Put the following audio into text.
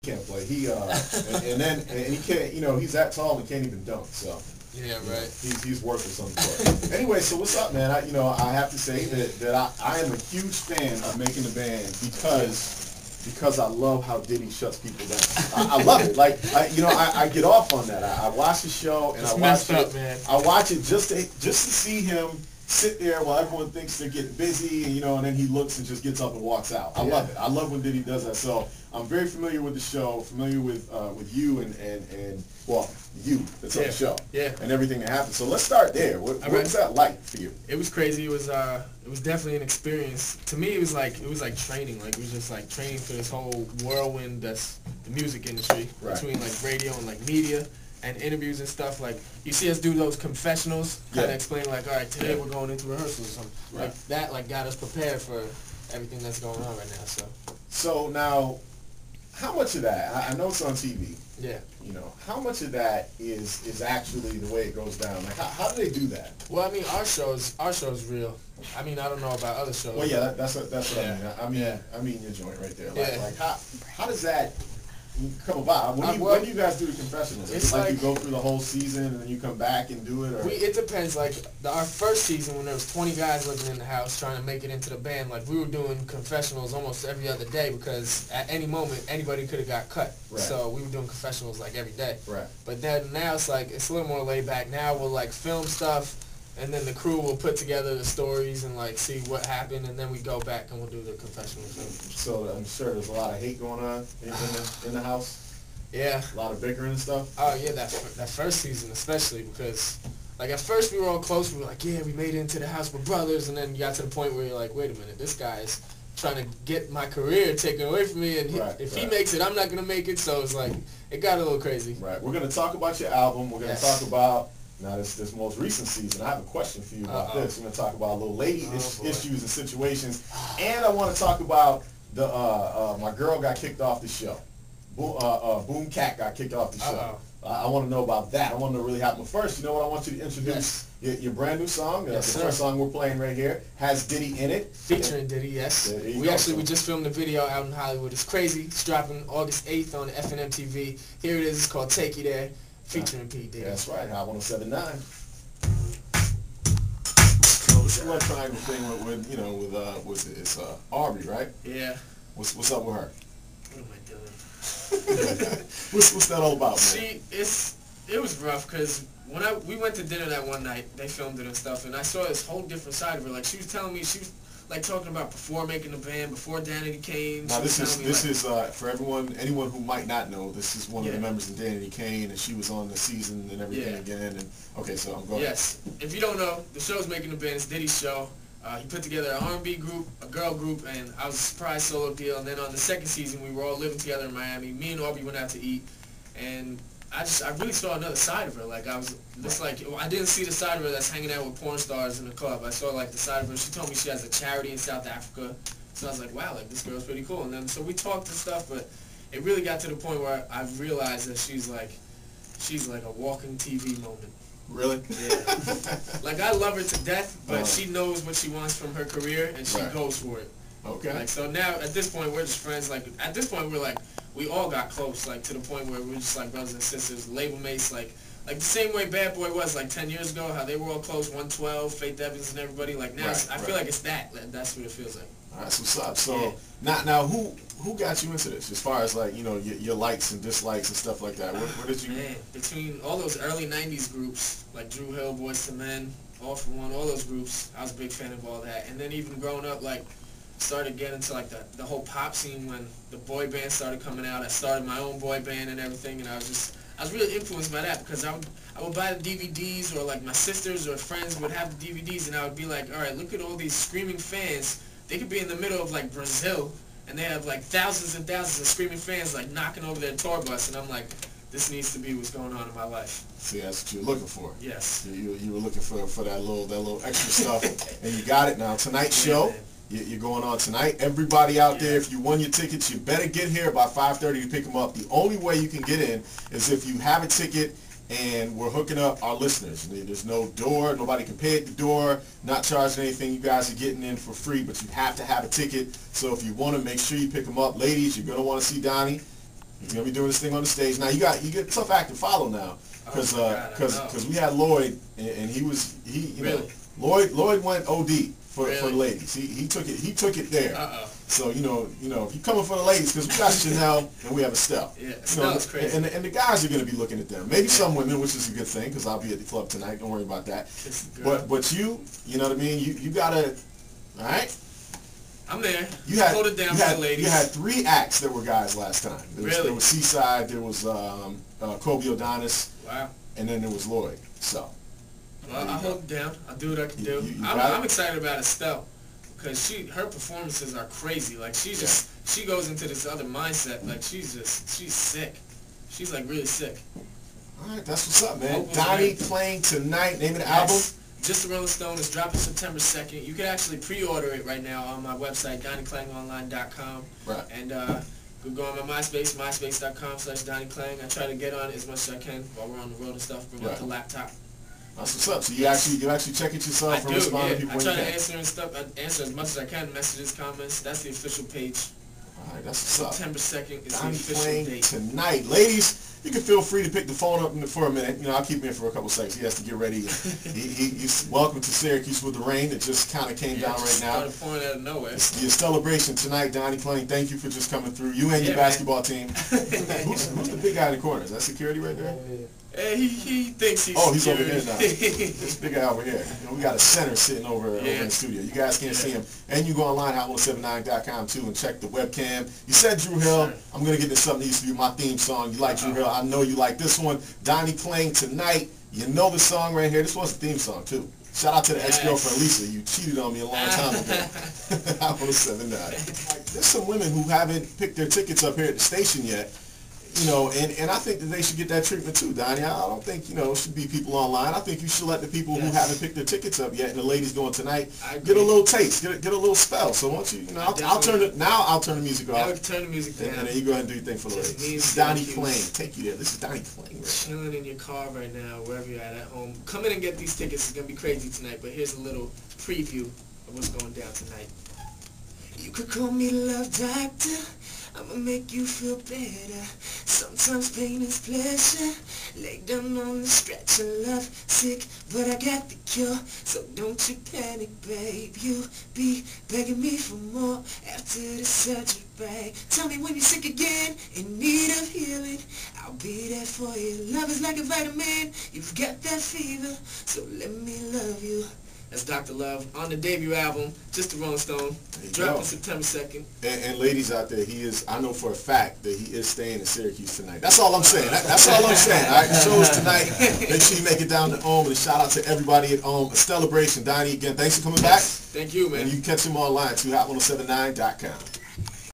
can't play. And he can't. He's that tall and can't even dunk. So yeah, right. He's worthless on the court. Anyway, so what's up, man? I have to say that I am a huge fan of Making the Band because I love how Diddy shuts people down. I love it. Like I get off on that. I watch the show and I watch it just to see him sit there while everyone thinks they're getting busy, and then he looks and just gets up and walks out. I love it. I love when Diddy does that. So I'm very familiar with the show, familiar with you and you that's on the show, and everything that happened. So let's start there. What was that like for you? It was crazy. It was definitely an experience. To me, it was like training. Like it was just like training for this whole whirlwind that's the music industry, between like radio and like media and interviews and stuff. Like you see us do those confessionals, kind of explaining like, all right, today we're going into rehearsals or something. Like that, like got us prepared for everything that's going on right now. So now, how much of that? I know it's on TV. Yeah. How much of that is actually the way it goes down? Like, how do they do that? Well, I mean, our show's real. I mean, I don't know about other shows. Well, yeah, that's what I mean. I mean your joint right there. Like how does that come about? When do you guys do the confessionals? It's like you go through the whole season and then you come back and do it? Or? It depends. Like our first season, when there was 20 guys living in the house trying to make it into the band, like we were doing confessionals almost every other day because at any moment anybody could have got cut. Right. So we were doing confessionals like every day. Right. But then now it's a little more laid back. Now we'll like film stuff, and then the crew will put together the stories and like see what happened, and then we go back and we'll do the confessionals. So I'm sure there's a lot of hate going on in the house. Yeah. A lot of bickering and stuff. Oh yeah, that first season especially, because like at first we were all close. We were like, yeah, we made it into the house with brothers, and then you got to the point where you're like, wait a minute, this guy's trying to get my career taken away from me, and if he makes it, I'm not gonna make it. So it's like it got a little crazy. Right. We're gonna talk about your album. We're gonna talk about. Now, this most recent season, I have a question for you about this. We're going to talk about little lady issues and situations. And I want to talk about my girl got kicked off the show. Boom Cat got kicked off the show. I want to know about that. I want to know what really happened. First, you know what? I want you to introduce your brand new song. The first song we're playing right here has Diddy in it. Featuring Diddy, yes. We just filmed the video out in Hollywood. It's crazy. It's dropping August 8th on FNM TV. Here it is. It's called Take You There. Featuring P. Diddy. That's right, Hot 107.9. So this one triangle thing with it's Aubrey, right? Yeah. What's up with her? What am I doing? what's that all about, man? It was rough because when we went to dinner that one night, they filmed it and stuff, and I saw this whole different side of her. Like she was telling me, she was like talking about before making the band, before Danny Kane. Now this is for anyone who might not know. This is one of the members of Danny Kane, and she was on the season and everything again. And okay, so I'm going. Yes, if you don't know, the show's Making the Band. It's Diddy's show. He put together an R&B group, a girl group, and I was a surprise solo deal. And then on the second season, we were all living together in Miami. Me and Aubrey went out to eat, and I really saw another side of her. Like I was just I didn't see the side of her that's hanging out with porn stars in the club. I saw like the side of her. She told me she has a charity in South Africa. So I was like, wow, like this girl's pretty cool. And then so we talked and stuff, but it really got to the point where I realized that she's like a walking TV moment. Really? Yeah. Like I love her to death, but she knows what she wants from her career and she goes for it. Okay. Like so now at this point we're just friends. Like at this point we're like we all got close, like to the point where we're just like brothers and sisters, label mates, like the same way Bad Boy was like 10 years ago, how they were all close, 112, Faith Evans and everybody. Like now I feel like it's that's what it feels like. All right, so what's up? So now who got you into this as far as like your likes and dislikes and stuff like that? Where did you? Man, between all those early '90s groups like Drew Hill, Boyz II Men, All for One, all those groups, I was a big fan of all that. And then even growing up, like started getting into like the whole pop scene when the boy band started coming out. I started my own boy band and everything, and I was really influenced by that because I would buy the DVDs, or like my sisters or friends would have the DVDs, and I would be like, all right, look at all these screaming fans. They could be in the middle of like Brazil, and they have like thousands and thousands of screaming fans like knocking over their tour bus, and I'm like, this needs to be what's going on in my life. See, that's what you're looking for. Yes. You were looking for that little extra stuff, and you got it now. Tonight's show. You're going on tonight. Everybody out there, if you won your tickets, you better get here by 5:30 to pick them up. The only way you can get in is if you have a ticket and we're hooking up our listeners. There's no door. Nobody can pay at the door. Not charging anything. You guys are getting in for free, but you have to have a ticket. So if you want to, make sure you pick them up. Ladies, you're going to want to see Donnie. You're gonna be doing this thing on the stage. Now you get a tough act to follow now, because we had Lloyd, and he really? know, Lloyd went OD for the ladies. He took it there. So you know if you're coming for the ladies, because we got Chanel and we have Estelle. Yeah, Estelle's crazy. And the guys are gonna be looking at them. Maybe some women, which is a good thing, because I'll be at the club tonight. Don't worry about that. But you know what I mean. You gotta, all right. I'm there. Hold it down for the ladies. You had 3 acts that were guys last time. There was Seaside, there was Kobe O'Donis, wow, and then there was Lloyd. So, well, I'll hold it down. I'll do what I can do. I'm excited about Estelle, because her performances are crazy. Like she goes into this other mindset. Like she's sick. She's like really sick. All right, that's what's up, man. Donnie Klang Tonight. Name of the album. Just the Rolling Stone is dropping September 2nd. You can actually pre-order it right now on my website, DonnieKlangOnline.com. Right. And go on my MySpace, myspace.com/DonnieKlang. I try to get on as much as I can while we're on the road and stuff. Bring up the laptop. That's what's up. So you actually check it yourself and respond to people when you can. I try to answer and stuff. I answer as much as I can. Messages, comments. That's the official page. All right, that's what's up. September 2nd is Donnie the official Klang date. Tonight, ladies. You can feel free to pick the phone up for a minute. You know, I'll keep him in for a couple seconds. He has to get ready. He's welcome to Syracuse with the rain. It just kind of came down right now. Started pouring out of nowhere. It's the celebration tonight, Donnie Klang. Thank you for just coming through. You and your basketball team. Who's the big guy in the corner? Is that security right there? He thinks he's he's over here now. This big guy over here. You know, we got a center sitting over in the studio. You guys can't see him. And you go online, hot1079.com too, and check the webcam. You said Drew Hill. I'm going to get into something that used to be my theme song. You like Drew Hill. I know you like this one. Donnie Klang Tonight. You know the song right here. This was the theme song too. Shout out to the ex-girlfriend Lisa. You cheated on me a long time ago. hot1079. There's some women who haven't picked their tickets up here at the station yet. You know, and I think that they should get that treatment too, Donnie. I don't think, it should be people online. I think you should let the people who haven't picked their tickets up yet, and the ladies going tonight, get a little taste, get a little spell. So once I'll turn the music off. I'll turn the music down. And then you go ahead and do your thing for the ladies. This is Donnie Klang. Take you there. This is Donnie Klang. Right chilling in your car right now, wherever you're at home. Come in and get these tickets. It's gonna be crazy tonight. But here's a little preview of what's going down tonight. You could call me Love Doctor. I'ma make you feel better. Sometimes pain is pleasure. Lay down on the stretch of love sick, but I got the cure. So don't you panic, babe. You be begging me for more after the surgery, babe. Tell me when you're sick again, in need of healing. I'll be there for you. Love is like a vitamin. You've got that fever, so let me love you. That's Dr. Love on the debut album, Just the Rolling Stone, dropping September 2nd. And ladies out there, I know for a fact that he is staying in Syracuse tonight. That's all I'm saying. That's all I'm saying. All right, the show is tonight. Make sure you make it down to and a shout out to everybody at A Celebration. Donnie, again, thanks for coming back. Thank you, man. And you can catch him online too, hot1079.com.